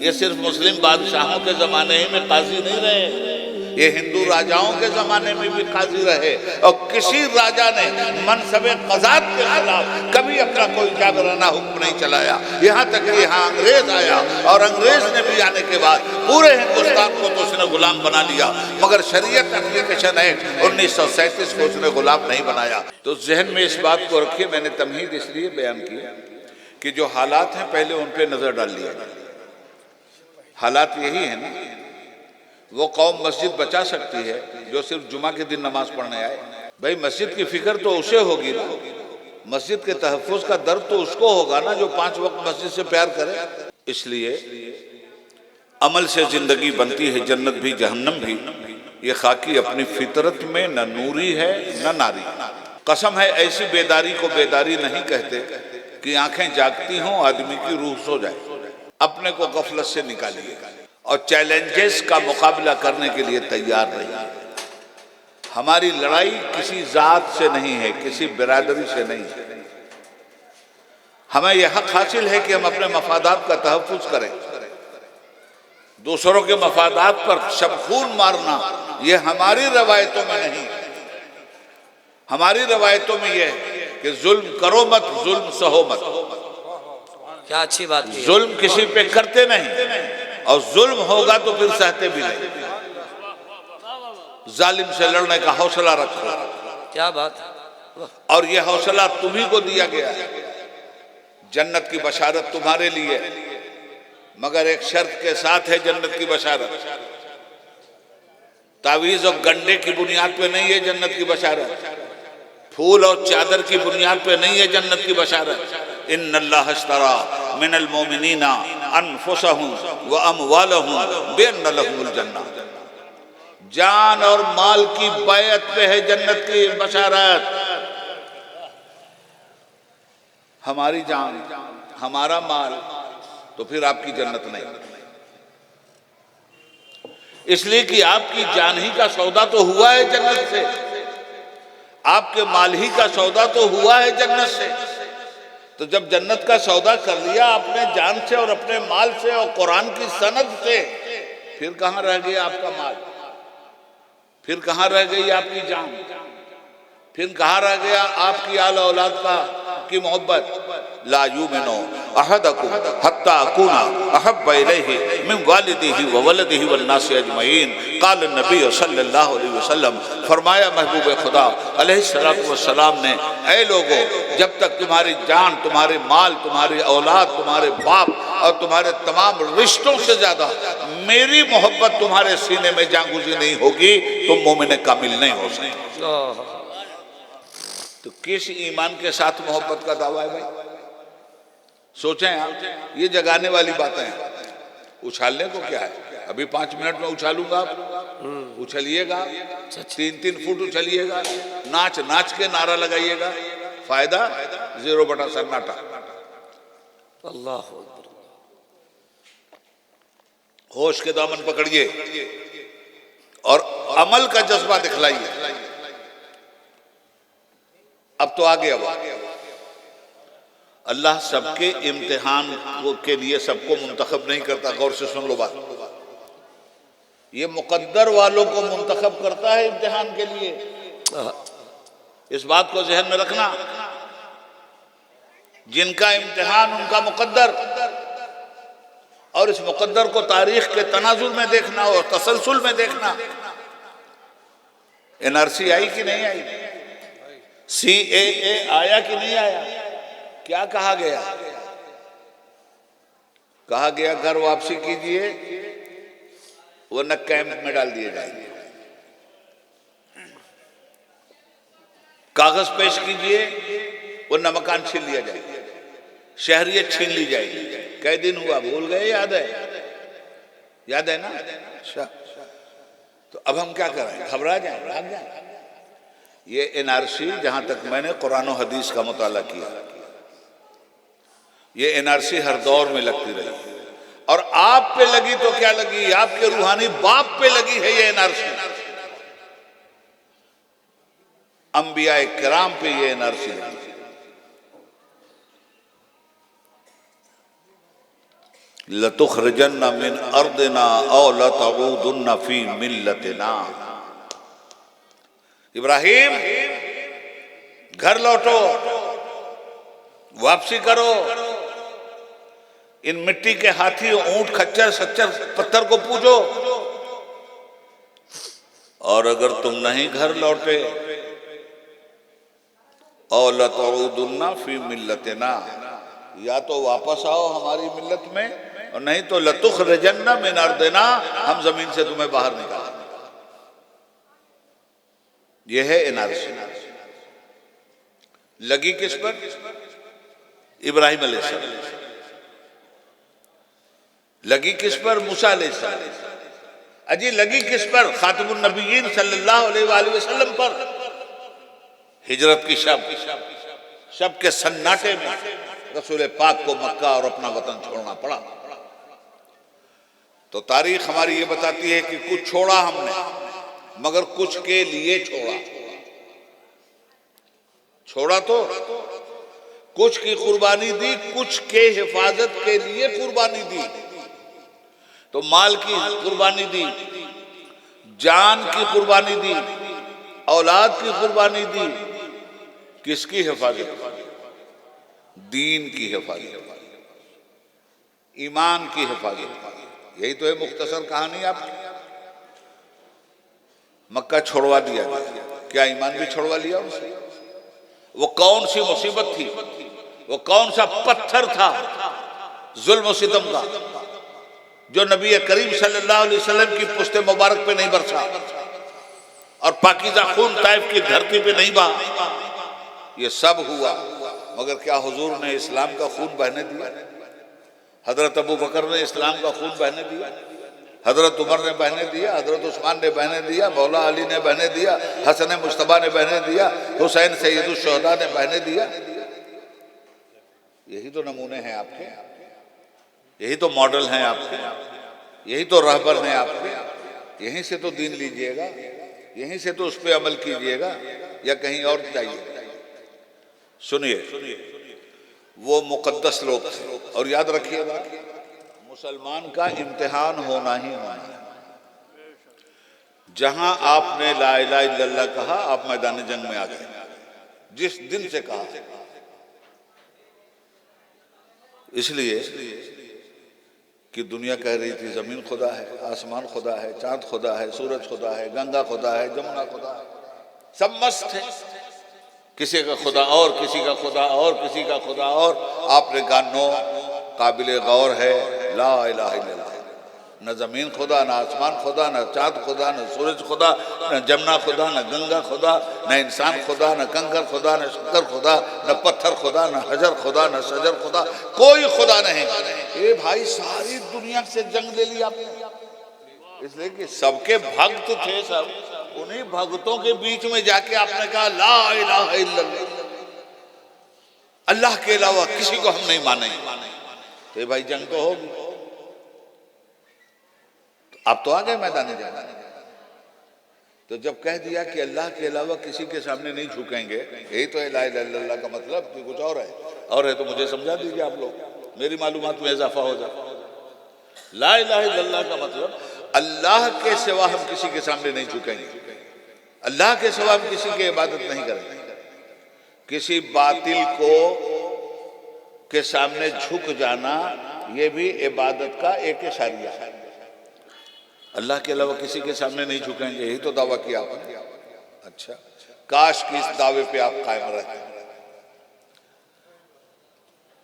ये सिर्फ मुस्लिम बादशाहों के जमाने ही में काजी नहीं रहे, ये हिंदू राजाओं के जमाने में भी काजी रहे। और किसी राजा ने मनसबे कज़ात के खिलाफ कभी अपना कोई जाबराना हुक्म नहीं चलाया। यहाँ तक कि यहाँ अंग्रेज आया और अंग्रेज ने भी आने के बाद पूरे हिंदुस्तान को तो उसने गुलाम बना लिया, मगर शरीयत एप्लीकेशन एक्ट 1937 को उसने गुलाम नहीं बनाया। तो जहन में इस बात को रखिए। मैंने तमहीद इसलिए बयान की कि जो हालात हैं पहले उन पर नजर डाल लिया जाए। हालात यही है ना, वो कौम मस्जिद बचा सकती है जो सिर्फ जुमा के दिन नमाज पढ़ने आए। भाई मस्जिद की फिक्र तो उसे होगी ना, मस्जिद के तहफ़्फ़ुज़ का दर्द तो उसको होगा ना जो 5 वक्त मस्जिद से प्यार करे। इसलिए अमल से जिंदगी बनती है जन्नत भी जहन्नम भी। ये खाकी अपनी फितरत में न नूरी है न नारी। कसम है ऐसी बेदारी को बेदारी नहीं कहते कि आंखें जागती हों आदमी की रूह सो जाए। अपने को गफलत से निकालिए और चैलेंजेस का मुकाबला करने के लिए तैयार रहिए। हमारी लड़ाई किसी जात से नहीं है, किसी बिरादरी से नहीं है। हमें यह हक हासिल है कि हम अपने मफादात का तहफ़्फ़ुज़ करें। दूसरों के मफादात पर शब-खून मारना यह हमारी रवायतों में नहीं। हमारी रवायतों में यह है कि जुल्म करो मत, जुल्म सहो मत। क्या अच्छी बात है। जुल्म किसी पे करते नहीं और जुल्म होगा तो फिर सहते भी नहीं। जालिम से लड़ने का हौसला रखो। क्या बात है। और यह हौसला तुम्ही को दिया गया है। जन्नत की बशारत तुम्हारे लिए, मगर एक शर्त के साथ है जन्नत की बशारत। तावीज़ और गंडे की बुनियाद पे नहीं है जन्नत की बशारत। फूल और चादर की बुनियाद पे नहीं है जन्नत की बशारत। इन्नल्लाह अश्तरा मिनल मोमिनीना अनफुसहुम व अमवालहुम बिअन्न लहुमुल जन्नह। जान और माल की बैत पे है जन्नत की बशारत। हमारी जान, हमारा माल, तो फिर आपकी जन्नत नहीं। इसलिए कि आपकी जान ही का सौदा तो हुआ है जन्नत से, आपके माल ही का सौदा तो हुआ है जन्नत से। तो जब जन्नत का सौदा कर लिया अपने जान से और अपने माल से और कुरान की सनद से, फिर कहां रह गया आपका माल, फिर कहां रह गई आपकी जान, फिर कहां रह गया आपकी आल औलाद की मोहब्बत। ला युमिनु अहदकुम हत्ता अकूना अहब्ब इलैहि मिन वालिदिही व वलदिही वन नासि अजमईन। क़ाल नबी सल्लल्लाहु अलैहि वसल्लम, फरमाया महबूब खुदा अलैहिस्सलातु वस्सलाम ने, ऐ लोगों, जब तक तुम्हारी जान, तुम्हारे माल, तुम्हारी औलाद, तुम्हारे बाप और तुम्हारे तमाम रिश्तों से ज्यादा मेरी मोहब्बत तुम्हारे सीने में जागुज़ी नहीं होगी, तुम मोमिन कामिल नहीं हो सकते। तो किस ईमान के साथ मोहब्बत का दावा है भाई? सोचें आप, ये जगाने वाली बातें हैं। उछालने को क्या है? अभी 5 मिनट में उछालूंगा, उछलिएगा, 3-3 फुट उछलिएगा, नाच नाच के नारा लगाइएगा। फायदा 0 बटा सन्नाटा। अल्लाह होश के दामन पकड़िए और अमल का जज्बा दिखलाइए। अब तो आगे अल्लाह सबके इम्तिहान के लिए सबको मुंतखब नहीं करता। गौर से सुन लो बात, ये मुकद्दर वालों को मुंतखब करता है इम्तिहान के लिए। इस बात को जहन में रखना, जिनका इम्तिहान उनका मुकद्दर। और इस मुकद्दर को तारीख के तनाजुल में देखना और तसलसल में देखना। एनआरसी आई कि नहीं आई, CAA आया कि नहीं आया, क्या कहा गया? कहा गया घर वापसी कीजिए वरना कैंप में डाल दिए जाएंगे। कागज पेश कीजिए वरना मकान छीन लिया जाएगा, शहरियत छीन ली जाएगी। कई दिन हुआ भूल गए? याद है, याद है ना? अच्छा, तो अब हम क्या करें? घबरा जाए, भाग जाए? ये NRC, जहां तक मैंने कुरान और हदीस का मुताला किया, ये NRC हर दौर में लगती रही। और आप पे लगी तो क्या लगी, आपके रूहानी बाप पे लगी है ये NRC। अंबिया किराम पे ये NRC लगी। लतुखरिजन्ना मिन अर्दिना औ लतऊदुन्ना फी मिल्लतिना। इब्राहिम घर लौटो, वापसी करो, इन मिट्टी के हाथी ऊंट खच्चर सच्चर पत्थर को पूजो, और अगर तुम नहीं घर लौटे औ लतऊदुन्ना फी मिल्लतिना, या तो वापस आओ हमारी मिल्लत में, और नहीं तो लतुखरिजन्ना मिन अर्दिना, हम जमीन से तुम्हें बाहर निकाल। यह है एनआरसी। लगी किस पर? इब्राहिम अलैहिस्सलाम। लगी किस पर? मूसा अलैहिस्सलाम। अजी लगी किस पर? खातिमुन नबिय्यीन सल्लल्लाहु अलैहि वसल्लम पर। हिजरत की शब के सन्नाटे में रसूल पाक को मक्का और अपना वतन छोड़ना पड़ा। तो तारीख हमारी ये बताती है कि कुछ छोड़ा हमने, मगर कुछ के लिए छोड़ा। छोड़ा तो कुछ की कुर्बानी दी, कुछ के हिफाजत के लिए कुर्बानी दी। तो माल की कुर्बानी दी, जान की कुर्बानी दी, औलाद की कुर्बानी दी। किसकी हिफाजत? दीन की हिफाजत, ईमान की हिफाजत। यही तो है मुख्तसर कहानी आपकी। मक्का छोड़वा दिया गया, क्या ईमान भी छोड़वा लिया उनसे? वो कौन सी मुसीबत थी, वो कौन सा पत्थर था जुल्म सितम का, जो नबी करीम सल्लल्लाहु अलैहि वसल्लम की पुश्ते मुबारक पे नहीं बरसा और पाकीज़ा खून ताइफ की धरती पे नहीं बहा? ये सब हुआ, मगर क्या हुजूर ने इस्लाम का खून बहने दिया? हजरत अबू बकर ने इस्लाम का खून बहने दिया, हजरत उमर ने बहने दिया, हजरत उस्मान ने बहने दिया, मौला अली ने बहने दिया, हसन मुश्तबा ने बहने दिया, हुसैन सैयदुश शुहदा ने बहने दिया। यही तो नमूने हैं आपके, यही तो मॉडल हैं आपके, यही तो रहबर हैं आपके। यहीं से तो दीन लीजिएगा, यहीं से तो उस पर अमल कीजिएगा, या कहीं और जाइए। सुनिए, वो मुकद्दस लोग थे, और याद रखिएगा मुसलमान का इम्तिहान होना ही होना है। जहां आपने ला इलाहा इल्लल्लाह कहा, आप मैदान जंग में आ गए। जिस दिन से कहा, इसलिए कि दुनिया कह रही थी जमीन खुदा है, आसमान खुदा है, चांद खुदा है, सूरज खुदा है, गंगा खुदा है, जमुना खुदा है, सब मस्त है। किसी का खुदा और, किसी का खुदा और, किसी का खुदा और। आपने कहा नो, काबिल गौर है, ला इलाहा इल्लल्लाह। न जमीन खुदा, न आसमान खुदा, न चांद खुदा, न सूरज खुदा, न जमुना खुदा, न गंगा खुदा, न इंसान खुदा, न कंकर खुदा, न शक्कर खुदा, न पत्थर खुदा, न हजर खुदा, न शजर खुदा, कोई खुदा नहीं। ए भाई, सारी दुनिया से जंग ले ली आपने, इसलिए कि सबके भक्त थे सब। उन्हीं भक्तों के बीच में जाके आपने कहा ला इलाहा इल्लल्लाह, अल्लाह के अलावा किसी को हम नहीं मानेंगे। तो भाई जंग तो होगी। आप तो आ गए मैदान जंग। तो जब कह दिया कि अल्लाह के अलावा किसी के सामने नहीं झुकेंगे, यही तो है ला इलाहा इल्लल्लाह का मतलब, कि कुछ और है तो मुझे समझा दीजिए आप लोग, मेरी मालूमात में इजाफा हो जाए। ला इलाहा इल्लल्लाह का मतलब अल्लाह के सिवा हम किसी के सामने नहीं झुकेंगे, अल्लाह के सिवा हम किसी की इबादत नहीं करेंगे। किसी बातिल को के सामने झुक जाना, ये भी इबादत का एक इशारा है। अल्लाह के अलावा किसी के सामने नहीं झुकेंगे, यही तो दावा किया आपने। अच्छा, काश कि इस दावे पे आप कायम रहते।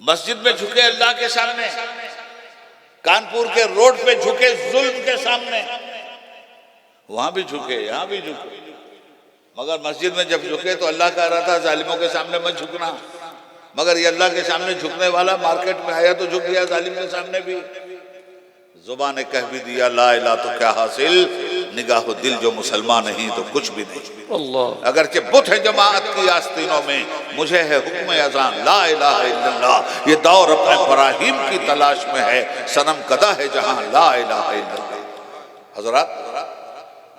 मस्जिद में झुके अल्लाह के सामने, कानपुर के रोड पे झुके जुल्म के सामने, वहां भी झुके, यहां भी झुके। मगर मस्जिद में जब झुके तो अल्लाह कह रहा था जालिमों के सामने मत झुकना, मगर ये अल्लाह के सामने झुकने वाला मार्केट में आया तो झुक गया जालिम के सामने भी। जुबान ने कह भी दिया ला इलाहा तो क्या हासिल, निगाह दिल जो मुसलमान नहीं तो कुछ भी नहीं। अल्लाह अगरचे बुत है जमाअत की आस्तीनों में, मुझे है हुक्म अज़ान ला इलाहा इल्लल्लाह। ये दौर अपने इब्राहिम की तलाश में है, सनम कदा है जहां ला इलाहा इल्लल्लाह। हजरात,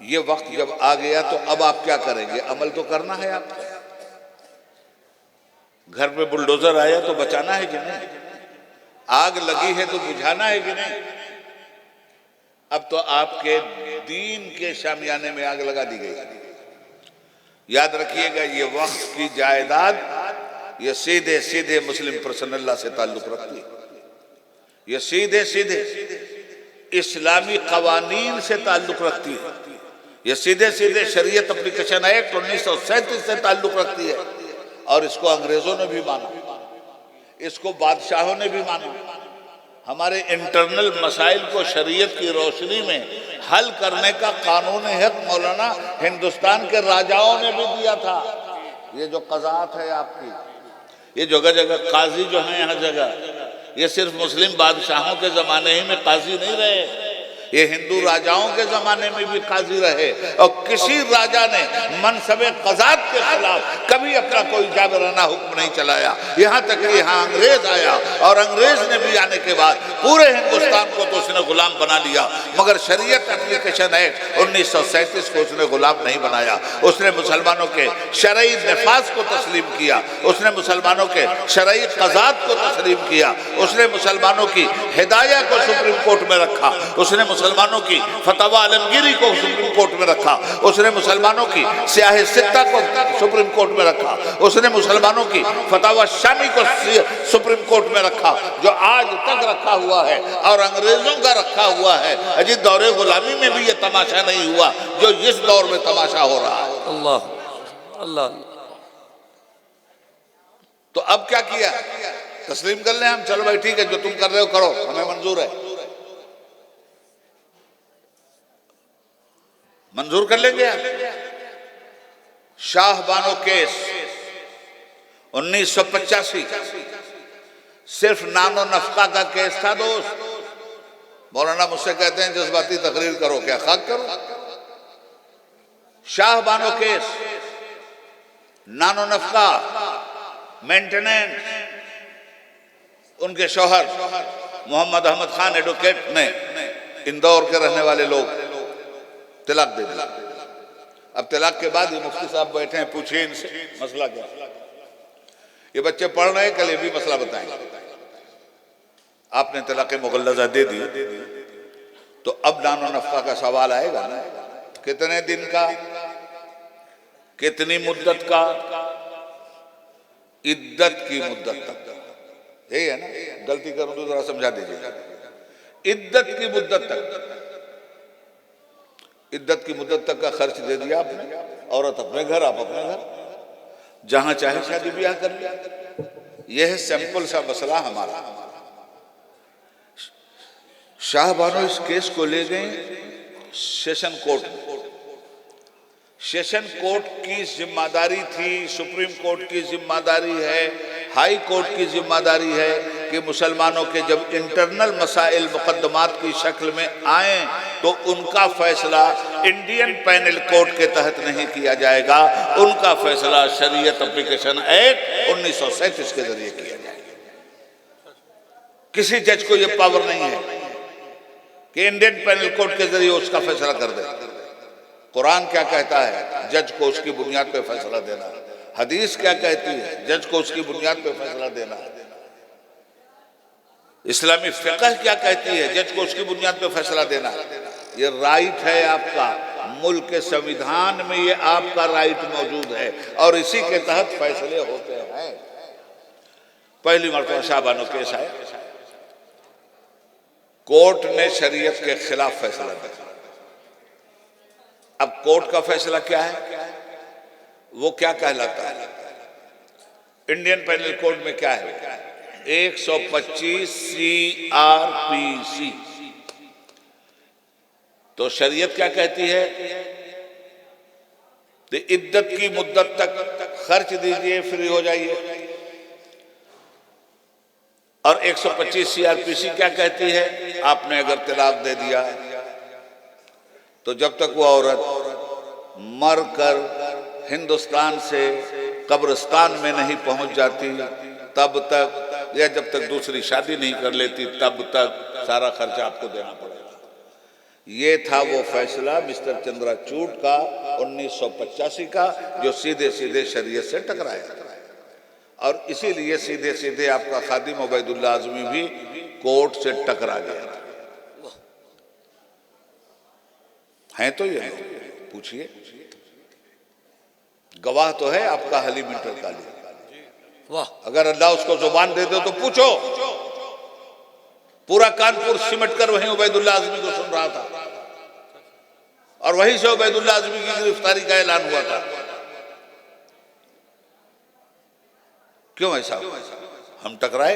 ये वक्त जब आ गया तो अब आप क्या करेंगे? अमल तो करना है आपको। घर पे बुलडोजर आया तो बचाना है कि नहीं? आग लगी है तो बुझाना है कि नहीं? अब तो आपके दीन के शामियाने में आग लगा दी गई। याद रखिएगा, ये वक्त की जायदाद ये सीधे सीधे मुस्लिम पर्सनल्ला से ताल्लुक रखती है, ये सीधे सीधे इस्लामी कवानीन से ताल्लुक रखती है, ये सीधे सीधे शरीयत एप्लीकेशन एक्ट 1937 से ताल्लुक रखती है। और इसको अंग्रेजों ने भी माना, इसको बादशाहों ने भी माना। हमारे इंटरनल मसाइल को शरीयत की रोशनी में हल करने का कानून हक मौलाना हिंदुस्तान के राजाओं ने भी दिया था। ये जो कज़ात है आपकी, ये जगह जगह काजी जो हैं हर जगह, ये सिर्फ मुस्लिम बादशाहों के जमाने ही में काजी नहीं रहे, ये हिंदू राजाओं के जमाने में भी काजी रहे। और किसी राजा ने मनसबे कज़ात के खिलाफ कभी अपना कोई जाबराना हुक्म नहीं चलाया। यहाँ तक कि यहाँ अंग्रेज आया और अंग्रेज ने भी आने के बाद पूरे हिंदुस्तान को तो उसने गुलाम बना लिया, मगर शरीयत एप्लीकेशन एक्ट 1937 को उसने गुलाम नहीं बनाया। उसने मुसलमानों के शरई नफाज को तस्लीम किया, उसने मुसलमानों के शरई कज़ात को तस्लीम किया, उसने मुसलमानों की हिदाया को सुप्रीम कोर्ट में रखा, उसने मुसलमानों की फतवा आलमगीरी को सुप्रीम कोर्ट में रखा, उसने मुसलमानों की स्याह सित्ता को सुप्रीम कोर्ट में रखा, उसने मुसलमानों की फतवा शामी को सुप्रीम कोर्ट में रखा, जो आज तक रखा हुआ है और अंग्रेजों का रखा हुआ है। अजी दौरे गुलामी में भी ये तमाशा नहीं हुआ जो इस दौर में तमाशा हो रहा है। अल्लाह अल्लाह। तो अब क्या किया? तस्लीम कर लें हम, चलो भाई ठीक है, जो तुम कर रहे हो करो, हमें मंजूर है, मंजूर कर लेंगे। शाह बानो केस 1985 सिर्फ नानो नफका का केस था दोस्त। मौलाना मुझसे कहते हैं जज्बाती तकरीर करो, क्या खाक करो? शाह बानो केस, नानो नफका, मेंटेनेंस, उनके शौहर मोहम्मद अहमद खान एडवोकेट ने, इंदौर के रहने वाले लोग, तलाक दे दिया। अब तलाक के बाद ये मुफ्ती साहब बैठे हैं, पूछिए इनसे मसला क्या? ये बच्चे पढ़ रहे हैं, कल ये भी मसला बताएंगे। आपने तलाक मुगल्लज़ा दे दी तो अब नानो नफका का सवाल आएगा ना, कितने दिन का, कितनी मुद्दत का? इद्दत की मुद्दत तक, यही है ना? गलती करूं तो जरा समझा दीजिए। इद्दत की मुद्दत तक, इद्दत की मुद्दत तक का खर्च दे दिया आपने, औरत अपने घर, आप अपने घर, जहां चाहे शादी ब्याह कर लिया। यह है सिंपल सा मसला हमारा। शाह बानो इस केस को ले गए सेशन कोर्ट में। सेशन कोर्ट की जिम्मेदारी थी, सुप्रीम कोर्ट की जिम्मेदारी है, हाई कोर्ट की जिम्मेदारी है कि मुसलमानों के जब इंटरनल मसाइल मुकदमात की शक्ल में आए तो उनका फैसला इंडियन पैनल कोर्ट के तहत नहीं किया जाएगा, उनका फैसला शरीयत एप्लीकेशन एक्ट 1937 के जरिए किया जाएगा। किसी जज को यह पावर नहीं है कि इंडियन पैनल कोर्ट के जरिए उसका फैसला कर दे। कुरान क्या कहता है? जज को उसकी बुनियाद पे फैसला देना। हदीस क्या कहती है? जज को उसकी बुनियाद पे फैसला देना। इस्लामी फिक़ह क्या कहती है? जज को उसकी बुनियाद पे फैसला देना। ये राइट है आपका, मुल्क के संविधान में ये आपका राइट मौजूद है और इसी के तहत फैसले होते हैं। पहली मरतबा शाह बानो केस आया, कोर्ट ने शरीयत के खिलाफ फैसला दिया। अब कोर्ट का फैसला क्या है, वो क्या कहलाता है? इंडियन पैनल कोड में क्या है? 125 CRPC। तो शरीयत क्या कहती है? तो इद्दत की मुद्दत तक खर्च दीजिए, फ्री हो जाइए। और 125 CRPC क्या कहती है? आपने अगर तलाक दे दिया तो जब तक वो औरत मर कर हिंदुस्तान से कब्रिस्तान में नहीं पहुंच जाती तब तक, या जब तक दूसरी शादी नहीं कर लेती तब तक सारा खर्चा आपको देना पड़ेगा। ये था वो फैसला मिस्टर चंद्राचूड का 1985 का, जो सीधे सीधे शरीयत से टकराया। और इसीलिए सीधे सीधे आपका खादिम उबैदुल्लाह आज़मी भी कोर्ट से टकरा गया था। हैं तो ये लोग, पूछिए, गवाह तो है आपका हलीम इंटरकाली। वाह, अगर अल्लाह उसको जुबान दे दे तो पूछो। पूरा कानपुर सिमट कर वहीं उबैदुल्लाह आजमी को सुन रहा था और वहीं से उबैदुल्लाह आजमी की गिरफ्तारी का ऐलान हुआ था। क्यों ऐसा हुआ? हम टकराए,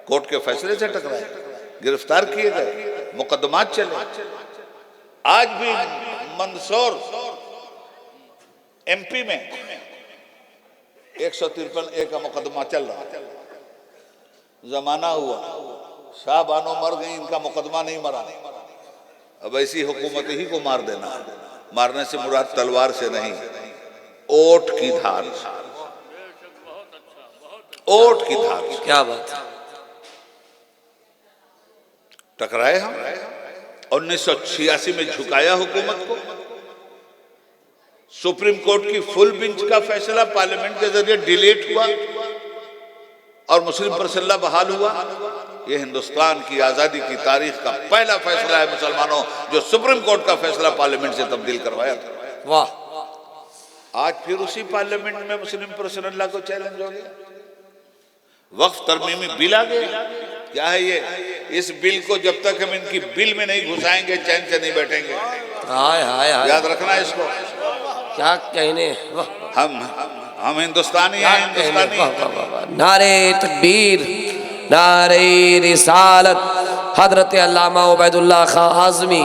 कोर्ट के फैसले से टकराए, गिरफ्तार किए गए, मुकदमात चले। आज भी मंदसौर एमपी में 153A का मुकदमा चल रहा। जमाना हुआ, शाह बानो मर गई, इनका मुकदमा नहीं मरा। अब ऐसी हुकूमत ही को मार देना। मारने से मुराद तलवार से नहीं, ओट की धार, ओट की धार। क्या बात है। टकराए हम। 1986 में झुकाया हुकूमत को। सुप्रीम कोर्ट की फुल बेंच का फैसला पार्लियामेंट के जरिए डिलीट हुआ और मुस्लिम परसल्ला बहाल हुआ। यह हिंदुस्तान की आजादी की तारीख का पहला फैसला है मुसलमानों, जो सुप्रीम कोर्ट का फैसला पार्लियामेंट से तब्दील करवाया था। वाह। आज फिर उसी पार्लियामेंट में मुस्लिम परसल्ला को चैलेंज हो गया। वक्फ तरमीमी बिल आ गया। क्या है ये? इस बिल को जब तक हम इनकी बिल में नहीं घुसाएंगे चैन से नहीं बैठेंगे। हाय हाय हाय, याद रखना इसको। क्या कहने। हम हिंदुस्तानी हैं, हिंदुस्तानी। नारे तकबीर, नारे रिसालत, हजरत अल्लामा उबैदुल्लाह खां आज़मी